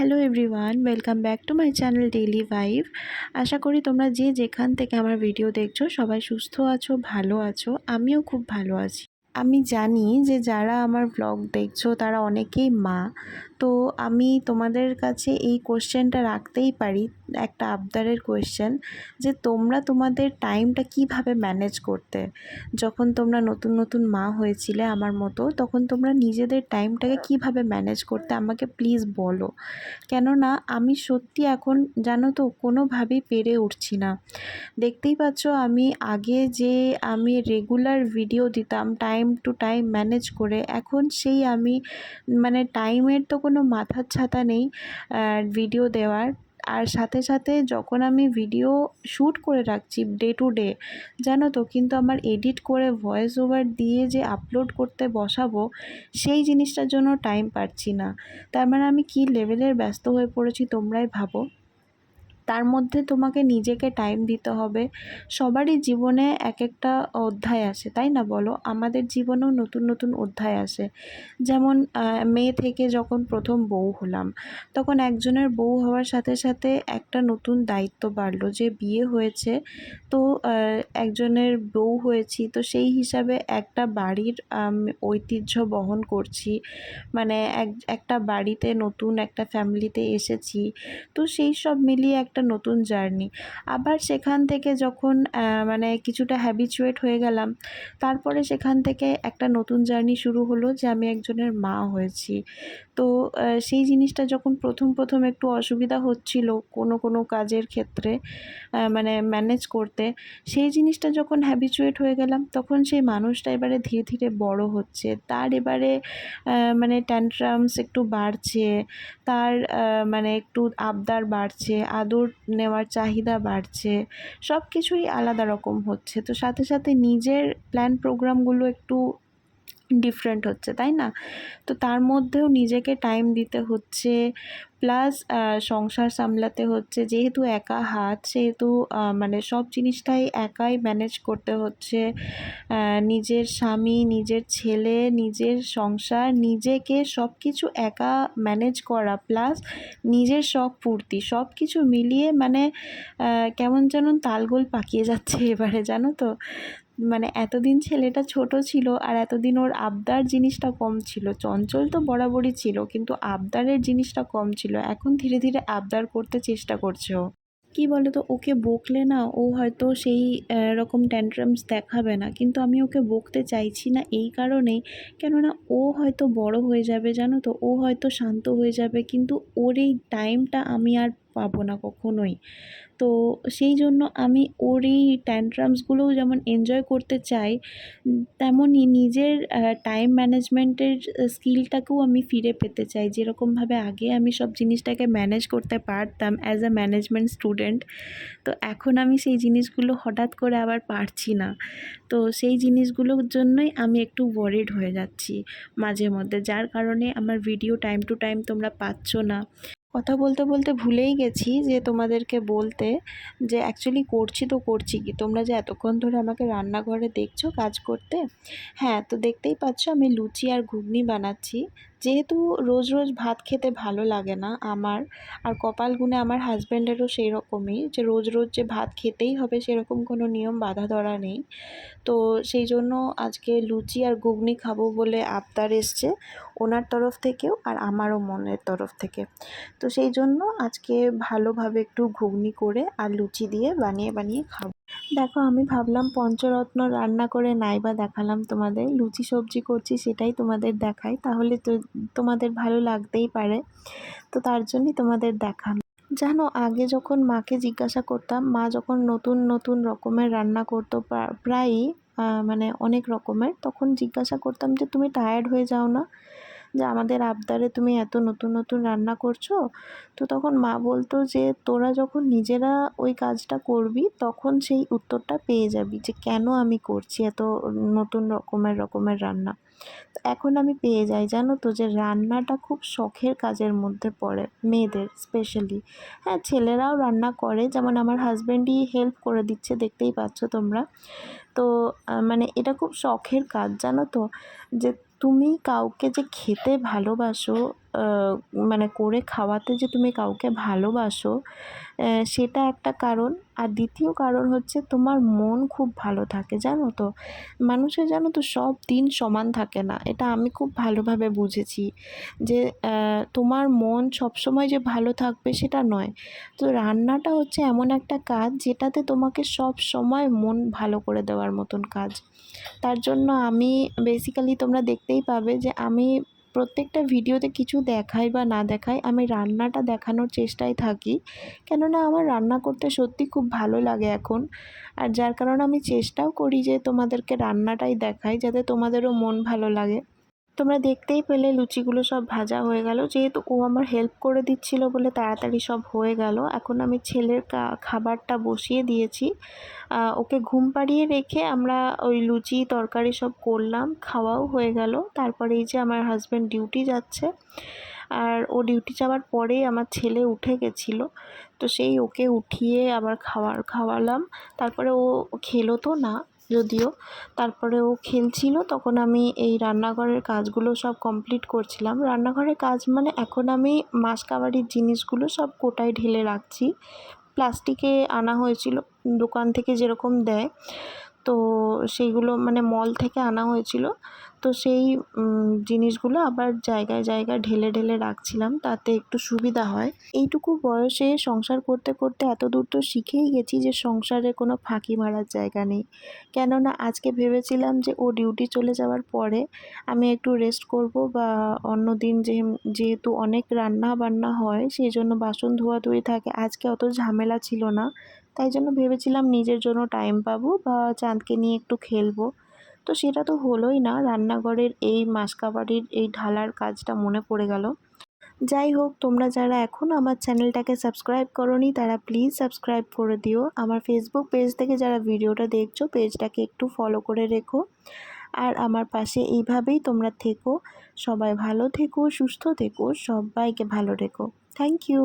Hello everyone, welcome back to my channel daily vibe. আশা করি তোমরা যে যেখান থেকে আমার ভিডিও দেখছো সবাই সুস্থ আছো, ভালো আছো। আমিও খুব ভালো আছি। আমি জানি যে যারা আমার ব্লগ দেখছো তারা অনেকেই মা। তো আমি তোমাদের কাছে এই কোশ্চেনটা রাখতেই পারি, একটা আবদারের কোয়েশ্চেন, যে তোমরা তোমাদের টাইমটা কিভাবে ম্যানেজ করতে। যখন তোমরা নতুন নতুন মা হয়েছিলে আমার মতো, তখন তোমরা নিজেদের টাইমটাকে কিভাবে ম্যানেজ করতে আমাকে প্লিজ বলো। কেননা আমি সত্যি এখন জানো তো কোনোভাবেই পেরে উঠছি না। দেখতেই পাচ্ছ আমি আগে যে আমি রেগুলার ভিডিও দিতাম টাইম টু টাইম ম্যানেজ করে, এখন সেই আমি মানে টাইমের তো কোনো মাথার ছাতা নেই ভিডিও দেওয়ার। আর সাথে সাথে যখন আমি ভিডিও শ্যুট করে রাখছি ডে টু ডে, জানো তো, কিন্তু আমার এডিট করে ভয়েস ওভার দিয়ে যে আপলোড করতে বসাবো সেই জিনিসটার জন্য টাইম পাচ্ছি না। তার মানে আমি কী লেভেলের ব্যস্ত হয়ে পড়েছি তোমরাই ভাবো। তার মধ্যে তোমাকে নিজেকে টাইম দিতে হবে। সবারই জীবনে এক একটা অধ্যায় আসে, তাই না বলো? আমাদের জীবনেও নতুন নতুন অধ্যায় আসে। যেমন মেয়ে থেকে যখন প্রথম বউ হলাম, তখন একজনের বউ হওয়ার সাথে সাথে একটা নতুন দায়িত্ব বাড়লো, যে বিয়ে হয়েছে তো একজনের বউ হয়েছি, তো সেই হিসাবে একটা বাড়ির ঐতিহ্য বহন করছি। মানে একটা বাড়িতে নতুন একটা ফ্যামিলিতে এসেছি। তো সেই সব মিলিয়ে একটা নতুন জার্নি। আবার সেখান থেকে যখন মানে কিছুটা হ্যাবিচুয়েট হয়ে গেলাম, তারপরে সেখান থেকে একটা নতুন জার্নি শুরু হলো, যে আমি একজনের মা হয়েছি। তো সেই জিনিসটা যখন প্রথম একটু অসুবিধা হচ্ছিল কোনো কাজের ক্ষেত্রে, মানে ম্যানেজ করতে, সেই জিনিসটা যখন হ্যাবিচুয়েট হয়ে গেলাম, তখন সেই মানুষটা এবারে ধীরে ধীরে বড় হচ্ছে। তার এবারে মানে ট্যান্ট্রামস একটু বাড়ছে, তার মানে একটু আবদার বাড়ছে, আদর নেওয়ার চাহিদা বাড়ছে, সব কিছুই আলাদা রকম হচ্ছে। তো সাথে সাথে নিজের প্ল্যান প্রোগ্রামগুলো একটু ডিফারেন্ট হচ্ছে, তাই না? তো তার মধ্যেও নিজেকে টাইম দিতে হচ্ছে, প্লাস সংসার সামলাতে হচ্ছে। যেহেতু একা হাত, সেহেতু মানে সব জিনিসটাই একাই ম্যানেজ করতে হচ্ছে। নিজের স্বামী, নিজের ছেলে, নিজের সংসার, নিজেকে সব কিছু একা ম্যানেজ করা, প্লাস নিজের শখ পূর্তি, সব কিছু মিলিয়ে মানে কেমন যেন তালগোল পাকিয়ে যাচ্ছে এবারে, জানো তো। মানে এতদিন ছেলেটা ছোট ছিল, আর এতদিন ওর আবদার জিনিসটা কম ছিল। চঞ্চল তো বরাবরই ছিল, কিন্তু আবদারের জিনিসটা কম ছিল। এখন ধীরে ধীরে আবদার করতে চেষ্টা করছে ও। কী বলো তো, ওকে বকলে না ও হয়তো সেই রকম ট্যান্ট্রামস দেখাবে না, কিন্তু আমি ওকে বকতে চাইছি না এই কারণেই, কেননা ও হয়তো বড় হয়ে যাবে, জানো তো, ও হয়তো শান্ত হয়ে যাবে, কিন্তু ওর এই টাইমটা আমি আর পাবো না কখনোই। তো সেই জন্য আমি ওর এই ট্যান্ট্রামসগুলোও যেমন এনজয় করতে চাই, তেমনই নিজের টাইম ম্যানেজমেন্টের স্কিলটাকেও আমি ফিরে পেতে চাই। যেরকমভাবে আগে আমি সব জিনিসটাকে ম্যানেজ করতে পারতাম অ্যাজ আ ম্যানেজমেন্ট স্টুডেন্ট, তো এখন আমি সেই জিনিসগুলো হঠাৎ করে আবার পারছি না। তো সেই জিনিসগুলোর জন্যই আমি একটু ওয়ারিড হয়ে যাচ্ছি মাঝে মধ্যে, যার কারণে আমার ভিডিও টাইম টু টাইম তোমরা পাচ্ছ না। কথা বলতে বলতে ভুলেই গেছি যে তোমাদেরকে বলতে, যে অ্যাকচুয়ালি করছি কি, তোমরা যে এতক্ষণ ধরে আমাকে রান্নাঘরে দেখছো কাজ করতে। হ্যাঁ, তো দেখতেই পাচ্ছ আমি লুচি আর ঘুগনি বানাচ্ছি। যেহেতু রোজ রোজ ভাত খেতে ভালো লাগে না আমার, আর কপাল গুনে আমার হাজব্যান্ডেরও সেই রকমই, যে রোজ রোজ যে ভাত খেতেই হবে সেরকম কোনো নিয়ম বাঁধা ধরা নেই। তো সেই জন্য আজকে লুচি আর ঘুগনি খাবো বলে আবদার এসছে ওনার তরফ থেকেও, আর আমারও মনের তরফ থেকে। তো সেই জন্য আজকে ভালোভাবে একটু ঘুগনি করে আর লুচি দিয়ে বানিয়ে খাবো। দেখো, আমি ভাবলাম পঞ্চরত্ন রান্না করে নাইবা দেখালাম তোমাদের, লুচি সবজি করছি সেটাই তোমাদের দেখাই, তাহলে তো তোমাদের ভালো লাগতেই পারে। তো তার জন্যই তোমাদের দেখানো। জানো, আগে যখন মাকে জিজ্ঞাসা করতাম, মা যখন নতুন নতুন রকমের রান্না করতো, প্রায়ই মানে অনেক রকমের, তখন জিজ্ঞাসা করতাম যে তুমি টায়ার্ড হয়ে যাও না, যে আমাদের আবদারে তুমি এত নতুন নতুন রান্না করছো? তো তখন মা বলতো যে তোরা যখন নিজেরা ওই কাজটা করবি তখন সেই উত্তরটা পেয়ে যাবি, যে কেন আমি করছি এত নতুন রকমের রান্না। তো এখন আমি পেয়ে যাই, জানো তো, যে রান্নাটা খুব শখের কাজের মধ্যে পড়ে মেয়েদের স্পেশালি। হ্যাঁ, ছেলেরাও রান্না করে, যেমন আমার হাজব্যান্ডই হেল্প করে দিচ্ছে, দেখতেই পাচ্ছ তোমরা। তো মানে এটা খুব শখের কাজ, জানো তো, যে তুমি কাউকে যে খেতে ভালোবাসো, মানে করে খাওয়াতে যে তুমি কাউকে ভালোবাসো, সেটা একটা কারণ। আর দ্বিতীয় কারণ হচ্ছে তোমার মন খুব ভালো থাকে, জানো তো? মানুষের জানো তো সব দিন সমান থাকে না, এটা আমি খুব ভালোভাবে বুঝেছি যে তোমার মন সবসময় যে ভালো থাকবে সেটা নয়। তো রান্নাটা হচ্ছে এমন একটা কাজ যেটাতে তোমাকে সব সময় মন ভালো করে দেওয়ার মতন কাজ। তার জন্য আমি বেসিক্যালি তোমরা দেখতেই পাবে যে আমি প্রত্যেকটা ভিডিওতে কিছু দেখাই বা না দেখাই, আমি রান্নাটা দেখানোর চেষ্টায় থাকি। কেননা আমার রান্না করতে সত্যি খুব ভালো লাগে এখন। আর যার কারণে আমি চেষ্টাও করি যে তোমাদেরকে রান্নাটাই দেখাই, যাতে তোমাদেরও মন ভালো লাগে। তোমরা দেখতেই পেলে লুচিগুলো সব ভাজা হয়ে গেল, যেহেতু ও আমার হেল্প করে দিচ্ছিল বলে তাড়াতাড়ি সব হয়ে গেল। এখন আমি ছেলের খাবারটা বসিয়ে দিয়েছি। ওকে ঘুম পাড়িয়ে রেখে আমরা ওই লুচি তরকারি সব করলাম, খাওয়াও হয়ে গেল। তারপরে এই যে আমার হাজব্যান্ড ডিউটি যাচ্ছে, আর ও ডিউটি যাওয়ার পরেই আমার ছেলে উঠে গেছিলো, তো সেই ওকে উঠিয়ে আবার খাওয়ালাম। তারপরে ও খেলো তো না যদিও, তারপরে ও খেলছিল, তখন আমি এই রান্নাঘরের কাজগুলো সব কমপ্লিট করছিলাম। রান্নাঘরের কাজ মানে এখন আমি মাসকাবারির জিনিসগুলো সব কোটায় ঢেলে রাখছি। প্লাস্টিকে আনা হয়েছিল দোকান থেকে, যেরকম দেয়, তো সেইগুলো মানে মল থেকে আনা হয়েছিল। তো সেই জিনিসগুলো আবার জায়গায় জায়গায় ঢেলে ঢেলে রাখছিলাম, তাতে একটু সুবিধা হয়। এইটুকু বয়সে সংসার করতে করতে এত দূর তো শিখেই গেছি যে সংসারে কোনো ফাঁকি মারার জায়গা নেই। কেননা আজকে ভেবেছিলাম যে ও ডিউটি চলে যাওয়ার পরে আমি একটু রেস্ট করব, বা অন্য দিন যেহেতু অনেক রান্না বান্না হয় সেই জন্য বাসন ধোয়াধুয়ি থাকে, আজকে অত ঝামেলা ছিল না। তাই জন্য ভেবেছিলাম নিজের জন্য টাইম পাবো বা চাঁদকে নিয়ে একটু খেলবো। তো সেটা তো হলোই না, রান্নাঘরের এই মাসকাবারির এই ঢালার কাজটা মনে পড়ে গেল। যাই হোক, তোমরা যারা এখনও আমার চ্যানেলটাকে সাবস্ক্রাইব করোনি তারা প্লিজ সাবস্ক্রাইব করে দিও। আমার ফেসবুক পেজ থেকে যারা ভিডিওটা দেখছো পেজটাকে একটু ফলো করে রেখো। আর আমার পাশে এইভাবেই তোমরা থেকো। সবাই ভালো থেকো, সুস্থ থেকো, সবাইকে ভালো রেখো। Thank you.